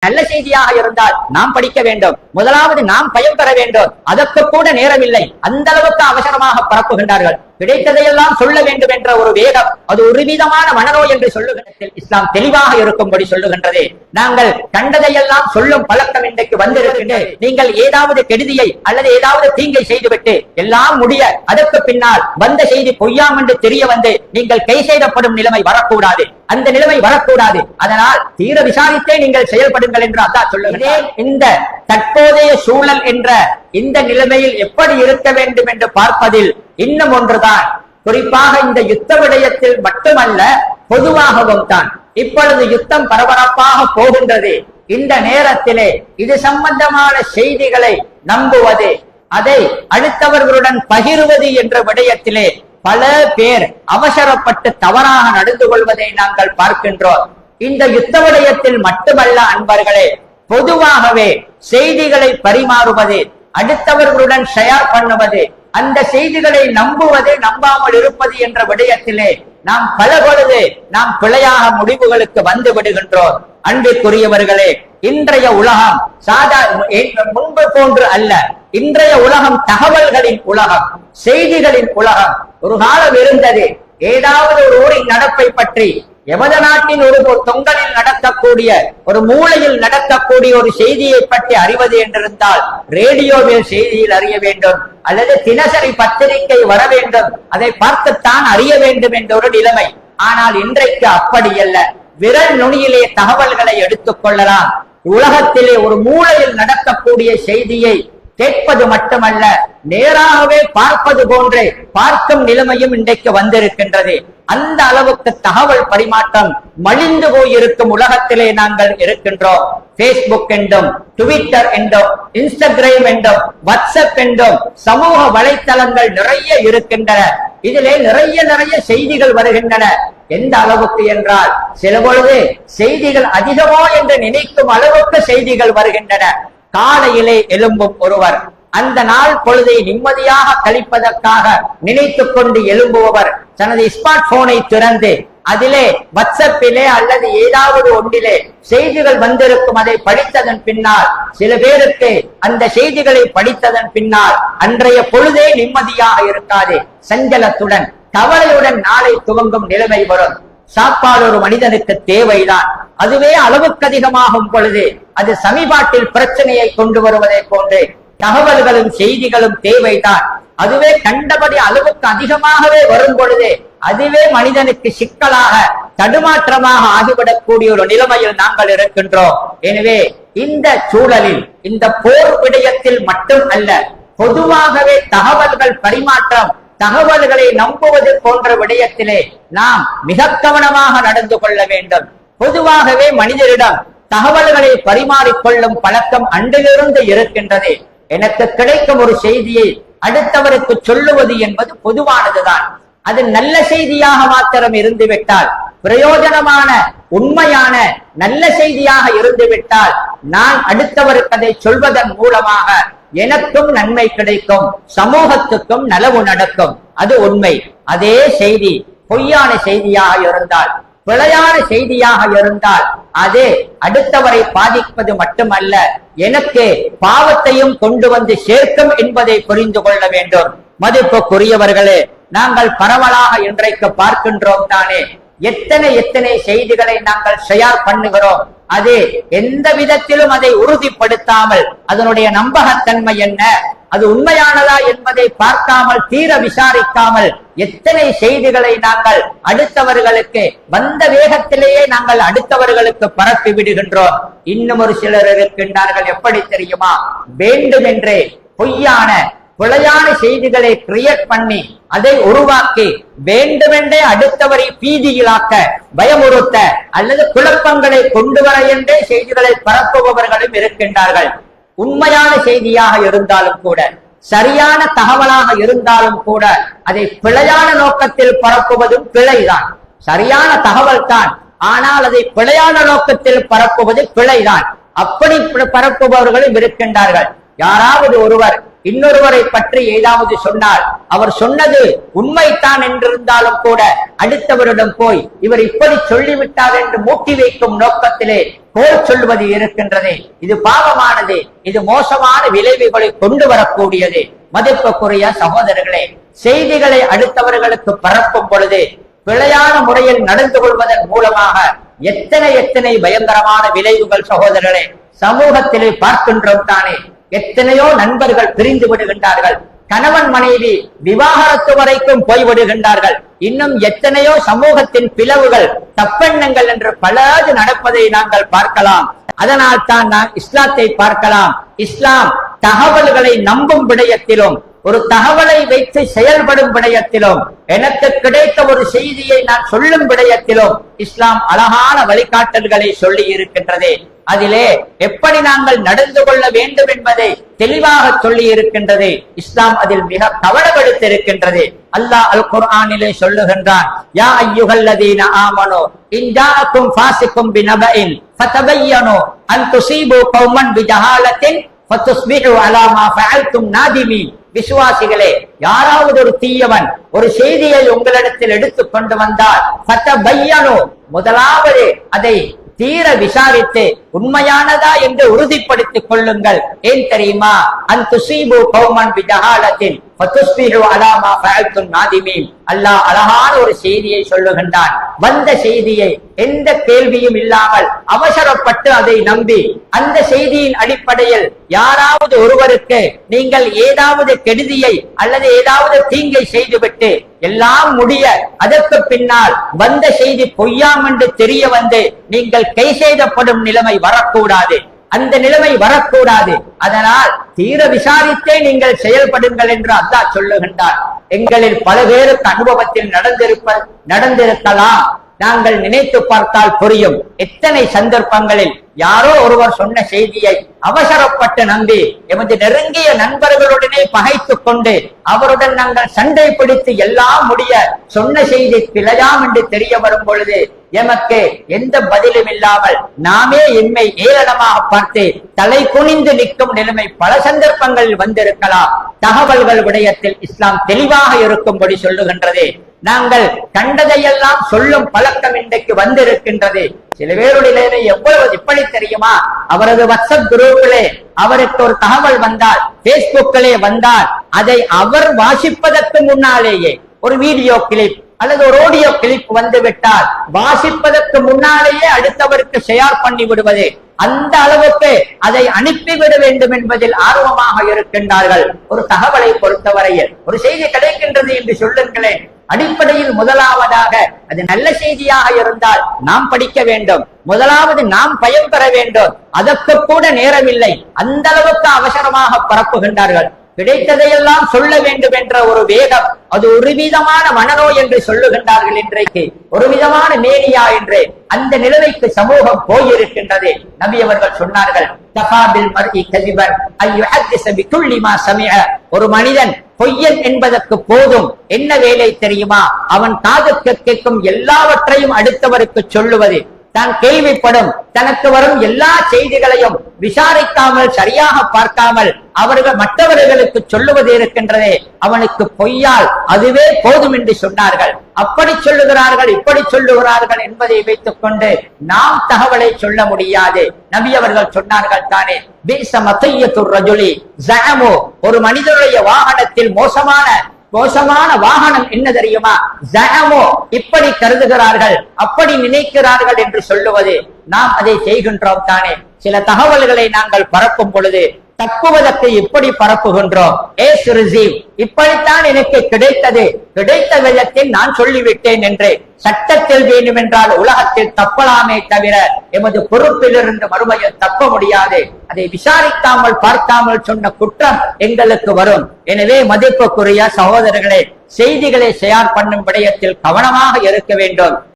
நல்ல செய்தியாக இருந்தால் நாம் படிக்க வேண்டும், முதலாவது நாம் பயன் பெற வேண்டும். அதற்கு கூட நேரமில்லை, அந்த அளவுக்கு அவசரமாக பரப்புகின்றார்கள். கிடைத்ததையெல்லாம் சொல்ல வேண்டும் என்ற ஒரு வேகம், அது ஒரு விதமான மனநோய் என்று சொல்லுகின்ற இஸ்லாம் தெளிவாக இருக்கும்படி சொல்லுகின்றது. நாங்கள் கண்டதையெல்லாம் சொல்லும் பழக்கம் இன்றைக்கு வந்திருக்கின்றது. நீங்கள் ஏதாவது கெடுதியை அல்லது ஏதாவது தீங்கை செய்துவிட்டு எல்லாம் முடிய அதற்கு பின்னால் வந்த செய்தி பொய்யாம் என்று தெரிய வந்து நீங்கள் கை செய்யப்படும் நிலைமை வரக்கூடாது, அந்த நிலைமை வரக்கூடாது. அதனால் தீர விசாரித்தே நீங்கள் செயல்படுங்கள் என்று அல்லாஹ் சொல்லுகிறேன். இந்த தற்போதைய சூழல் என்ற இந்த நிலைமையில் எப்படி இருக்க வேண்டும் என்று பார்ப்பதில் இன்னும் ஒன்றுதான், குறிப்பாக இந்த யுத்த விடயத்தில் மட்டுமல்ல பொதுவாகவும் தான். இப்பொழுது யுத்தம் பரபரப்பாக போகின்றது. இந்த நேரத்திலே இது சம்பந்தமான செய்திகளை நம்புவது, அதை அடுத்தவர்களுடன் பகிர்வது என்ற விடயத்திலே பல பேர் அவசரப்பட்டு தவறாக நடந்து கொள்வதை நாங்கள் பார்க்கின்றோம். இந்த யுத்த விடயத்தில் மட்டுமல்ல அன்பர்களே, பொதுவாகவே செய்திகளை பரிமாறுவது, அடுத்தவர்களுடன் ஷேர் பண்ணுவது, அந்த செய்திகளை நம்புவது நம்பாமல் இருப்பது என்ற விடயத்திலே நாம் பல பொழுது நாம் பிழையாக முடிவுகளுக்கு வந்து விடுகின்றோம். அன்பிற்குரியவர்களே, இன்றைய உலகம் முன்பு போன்று அல்ல. இன்றைய உலகம் தகவல்களின் உலகம், செய்திகளின் உலகம். ஒரு காலம் இருந்தது, ஏதாவது ஒரு ஊரின் நடப்பை பற்றி, எமது நாட்டின் ஒரு தொங்கலில் நடக்கக்கூடிய ஒரு மூலையில் நடக்கக்கூடிய ஒரு செய்தியை பற்றி அறிவது என்றிருந்தால் ரேடியோவில் செய்தியில் அறிய வேண்டும், அல்லது தினசரி பத்திரிகை வர வேண்டும், அதை பார்த்துத்தான் அறிய வேண்டும் என்ற ஒரு நிலைமை. ஆனால் இன்றைக்கு அப்படியல்ல, விரல் நுனியிலே தகவல்களை எடுத்துக் கொள்ளலாம். உலகத்திலே ஒரு மூலையில் நடக்கக்கூடிய செய்தியை கேட்பது மட்டுமல்ல, நேராகவே பார்ப்பது போன்றே பார்க்கும் நிலைமையும் இன்றைக்கு வந்திருக்கின்றது. அந்த அளவுக்கு தகவல் பரிமாற்றம் மலிந்து போயிருக்கும் உலகத்திலே நாங்கள் இருக்கின்றோம். பேஸ்புக் என்றும், ட்விட்டர் என்றும், இன்ஸ்டாகிராம் என்றும், வாட்ஸ்அப் என்றும் சமூக வலைத்தளங்கள் நிறைய இருக்கின்றன. இதிலே நிறைய செய்திகள் வருகின்றன. எந்த அளவுக்கு என்றால் சில பொழுது செய்திகள் அதிகமோ என்று நினைக்கும் அளவுக்கு செய்திகள் வருகின்றன. காலையிலே எழும்பும் ஒருவர் அந்த நாள் பொழுதை நிம்மதியாக கழிப்பதற்காக நினைத்துக் கொண்டு எழும்புபவர் தனது ஸ்மார்ட் போனை திறந்து அதிலே வாட்ஸ்அப்பிலே அல்லது ஏதாவது ஒன்றிலே செய்திகள் வந்திருக்கும், அதை படித்ததன் பின்னால் சில பேருக்கு அந்த செய்திகளை படித்ததன் பின்னால் அன்றைய பொழுதே நிம்மதியாக இருக்காது. சஞ்சலத்துடன் கவலையுடன் நாளை துவங்கும் நிலைமை வரும். சாப்பாடு ஒரு மனிதனுக்கு தேவைதான், அதுவே அளவுக்கு அதிகமாகும் பொழுது அது சமீபாட்டில் பிரச்சனையை கொண்டு வருவதை போன்று தகவல்களும் செய்திகளும் தேவைதான். அதுவே கண்டபடி அளவுக்கு அதிகமாகவே வரும் பொழுது அதுவே மனிதனுக்கு சிக்கலாக தடுமாற்றமாக ஆகிவிடக்கூடிய ஒரு நிலைமையில் நாங்கள் இருக்கின்றோம். எனவே இந்த சூழலில் இந்த போர் விடயத்தில் மட்டும் அல்ல, பொதுவாகவே தகவல்கள் பரிமாற்றம், தகவல்களை நம்புவது போன்ற விடயத்திலே நாம் மிக கவனமாக நடந்து கொள்ள வேண்டும். பொதுவாகவே மனிதரிடம் தகவல்களை பரிமாறிக்கொள்ளும் பழக்கம் அன்றிலிருந்து இருக்கின்றது. எனக்கு கிடைக்கும் ஒரு செய்தியை அடுத்தவருக்கு சொல்லுவது என்பது பொதுவானதுதான். அது நல்ல செய்தியாக மாத்திரம் இருந்துவிட்டால், பிரயோஜனமான உண்மையான நல்ல செய்தியாக இருந்துவிட்டால், நான் அடுத்தவருக்கு அதை சொல்வதன் மூலமாக எனக்கும் நன்மை கிடைக்கும், சமூகத்துக்கும் நலவு நடக்கும். அது உண்மை. அதே செய்தி பொய்யான செய்தியாக இருந்தால், பிழையான செய்தியாக இருந்தால் அது அடுத்தவரை பாதிப்பது மட்டுமல்ல, எனக்கு பாவத்தையும் கொண்டு வந்து சேர்க்கும் என்பதை புரிந்து கொள்ள வேண்டும். மதிப்புக்குரியவர்களே, நாங்கள் பரவலாக இன்றைக்கு பார்க்கின்றோம் தானே, எத்தனை செய்திகளை நாங்கள் ஷேர் பண்ணுகிறோம். அது எந்த விதத்திலும் அதை உறுதிப்படுத்தாமல் அதனுடைய நம்பகத்தன்மை என்ன, அது உண்மையானதா என்பதை பார்க்காமல் தீர விசாரிக்காமல் எத்தனை செய்திகளை நாங்கள் அடுத்தவர்களுக்கு வந்த வேகத்திலேயே நாங்கள் அடுத்தவர்களுக்கு பரப்பி விடுகின்றோம். இன்னும் ஒரு சிலர் இருக்கின்றார்கள், எப்படி தெரியுமா, வேண்டுமென்றே பொய்யான பிழையான செய்திகளை கிரியேட் பண்ணி அதை உருவாக்கி வேண்டுமென்றே அடுத்தவரை பீதியிலாக்க, பயமுறுத்த அல்லது குழப்பங்களை கொண்டு வர என்றே செய்திகளை பரப்புபவர்களும் இருக்கின்றார்கள். உண்மையான செய்தியாக இருந்தாலும் கூட, சரியான தகவலாக இருந்தாலும் கூட அதை பிழையான நோக்கத்தில் பரப்புவதும் பிழைதான். சரியான தகவல் தான், ஆனால் அதை பிழையான நோக்கத்தில் பரப்புவது பிழைதான். அப்படி பரப்புபவர்களும் இருக்கின்றார்கள். யாராவது ஒருவர் இன்னொருவரை பற்றி ஏதாவது சொன்னால் அவர் சொன்னது உண்மைத்தான் என்றிருந்தாலும் கூட அடுத்தவரிடம் போய் இவர் இப்படி சொல்லிவிட்டார் என்று மூட்டி வைக்கும் நோக்கத்திலே போல் சொல்வது இருக்கின்றது. இது பாவமானது. இது மோசமான விளைவுகளை கொண்டு வரக்கூடியது. மதிப்புக்குரிய சகோதரர்களே, செய்திகளை அடுத்தவர்களுக்கு பரப்பும் பொழுது பிழையான முறையில் நடந்து கொள்வதன் மூலமாக எத்தனை பயங்கரமான விளைவுகள் சகோதரர்களே சமூகத்திலே பார்க்கின்றோம் தானே. எத்தனையோ நண்பர்கள் பிரிந்து விடுகின்றார்கள். கணவன் மனைவி விவாகரத்து வரைக்கும் போய்விடுகின்றார்கள். இன்னும் எத்தனையோ சமூகத்தின் பிளவுகள் தப்பெண்ணங்கள் என்று பலது நடப்பதை நாங்கள் பார்க்கலாம். அதனால் தான் நாம் இஸ்லாத்தை பார்க்கலாம். இஸ்லாம் தகவல்களை நம்பும் விடயத்திலும் ஒரு தகவலை வைத்து செயல்படும் விடயத்திலும் எனக்கு கிடைத்த ஒரு செய்தியை நான் சொல்லும் விடயத்திலும் இஸ்லாம் அழகான வழிகாட்டல்களை சொல்லி இருக்கின்றது. அதிலே எப்படி நாங்கள் நடந்து கொள்ள வேண்டும் என்பதை தெளிவாக சொல்லி இருக்கின்றது. இஸ்லாம் அதில் மிக கவனப்படுத்திருக்கின்றது. அல்லாஹ் அல் குர்ஆனிலே சொல்லுகின்றான், யா அய்யுஹல்லதீன ஆமனூ இன் ஜாஅக்கும் ஃபாஸிகும் பினபஇன் ஃபதபையனூ அன் துஸீபு கௌமன் பிஜஹாலத்தின் ஃபதுஸ்பிஹு அலா மா ஃபஅல்தும் நாதிமீன். விசுவாசிகளே, யாராவது ஒரு தீயவன் ஒரு செய்தியை உங்களிடத்தில் எடுத்துக் கொண்டு வந்தால் ஃபதபையனூ, முதலாவது அதை தீர விசாரித்து உண்மையானதா என்று உறுதிப்படுத்திக் கொள்ளுங்கள். ஏன் தெரியுமா? அன் துஸீபு கௌமன் பிஜஹாலத்தின் ஃபதுஸ்பிஹு அலா மா ஃபஅல்தும் நாதிமீன். அல்லாஹ் அழகான ஒரு செய்தியை சொல்லுகின்றான். வந்த செய்தியை எந்த கேள்வியும் இல்லாமல் அவசரப்பட்டு அதை நம்பி அந்த செய்தியின் அடிப்படையில் யாராவது ஒருவருக்கு நீங்கள் ஏதாவது கெடுதியை அல்லது ஏதாவது தீங்கை செய்துவிட்டு எல்லாம் முடிய அதற்கு பின்னால் வந்த செய்தி பொய்யாம் என்று தெரிய வந்து நீங்கள் கை செய்தப்படும் நிலைமை வரக்கூடாது. அந்த நிலைமை வரக்கூடாது. அதனால் தீர விசாரித்தே நீங்கள் செயல்படுங்கள் என்று அல்லாஹ் சொல்லுகின்றார். எங்களில் பல பேருக்கு அனுபவத்தில் நடந்திருக்கலாம். நாங்கள் நினைத்து பார்த்தால் புரியும். எத்தனை சந்தர்ப்பங்களில் யாரோ ஒருவர் சொன்ன செய்தியை அவசரப்பட்டு நம்பி எமது நெருங்கிய நண்பர்களுடனே பகைத்துக் கொண்டு அவருடன் நாங்கள் சண்டை பிடித்து எல்லாம் முடிய சொன்ன செய்தி பிழையாம் என்று தெரிய வரும் பொழுது எமக்கு எந்த பதிலும் இல்லாமல் நாமே எம்மை ஏளனமாக பார்த்து தலை குனிந்து நிற்கும் நிலைமை பல சந்தர்ப்பங்களில் வந்திருக்கலாம். தகவல்கள் விடயத்தில் இஸ்லாம் தெளிவாக இருக்கும்படி சொல்லுகின்றது. நாங்கள் கண்டதையெல்லாம் சொல்லும் பழக்கம் இன்றைக்கு வந்திருக்கின்றது. சில பேருடைய எவ்வளவு இப்படி தெரியுமா? அவரது வாட்ஸ்அப் குரூப்பிலே அவருக்கு ஒரு தகவல் வந்தால், பேஸ்புக்கிலே வந்தால், அதை அவர் வாசிப்பதற்கு முன்னாலேயே ஒரு வீடியோ கிளிப் அல்லது ஒரு ஆடியோ கிளிப் வந்து விட்டால் வாசிப்பதற்கு முன்னாலேயே அடுத்தவருக்கு ஷேர் பண்ணி விடுவது, அந்த அளவுக்கு அதை அனுப்பிவிட வேண்டும் என்பதில் ஆர்வமாக இருக்கின்றார்கள். ஒரு தகவலை பொறுத்தவரையில் ஒரு செய்தி கிடைக்கின்றது என்று சொல்லுங்களேன், அடிப்படையில் முதலாவதாக அது நல்ல செய்தியாக இருந்தால் நாம் படிக்க வேண்டும். முதலாவது நாம் பயன் பெற வேண்டும். அதற்கு கூட நேரமில்லை. அந்த அளவுக்கு அவசரமாக பரப்புகின்றார்கள். கிடைத்ததையெல்லாம் சொல்ல வேண்டும் என்ற ஒரு வேகம், அது ஒரு விதமான மனநோய் என்று சொல்லுகின்றார்கள். இன்றைக்கு ஒரு விதமான மேனியா என்று அந்த நிலைமைக்கு சமூகம் போயிருக்கின்றது. நபி அவர்கள் சொன்னார்கள், ஒரு மனிதன் பொய்யன் என்பதற்கு போதும் என்ன வேலை தெரியுமா? அவன் காதுக்கு கேட்கும் எல்லாவற்றையும் அடுத்தவருக்கு சொல்லுவது, தான் கேள்விப்படும் தனக்கு வரும் எல்லா செய்திகளையும் விசாரிக்காமல் சரியாக பார்க்காமல் அவர்கள் மற்றவர்களுக்கு சொல்லுவது இருக்கின்றதே, அவனுக்கு பொய்யால் அதுவே போதும் என்று சொன்னார்கள். அப்படி சொல்லுகிறார்கள், இப்படி சொல்லுகிறார்கள் என்பதை வைத்துக் கொண்டு நாம் தகவலை சொல்ல முடியாது. நபி அவர்கள் சொன்னார்கள் தானே, ஒரு மனிதனுடைய வாகனத்தில் மோசமான வாகனம் என்ன தெரியுமா? ஜஅமோ, இப்படி கருதுகிறார்கள், அப்படி நினைக்கிறார்கள் என்று சொல்லுவது. நாம் அதை செய்கின்றோம் தானே. சில தகவல்களை நாங்கள் பரப்பும் பொழுது தப்புவதற்கு இப்படி பரப்புகின்றோம். இப்படித்தான் எனக்கு கிடைத்த விதத்தில் நான் சொல்லிவிட்டேன் என்று. சட்டத்தில் வேண்டுமென்றால் உலகத்தில் தப்பலாமே தவிர எமது பொறுப்பிலிருந்து மறுமையில் தப்ப முடியாது. அதை விசாரிக்காமல் பார்க்காமல் சொன்ன குற்றம் எங்களுக்கு வரும். எனவே மதிப்புக்குரிய சகோதரர்களே, செய்திகளை ஷேர் பண்ணும் விடயத்தில் கவனமாக இருக்க வேண்டும்.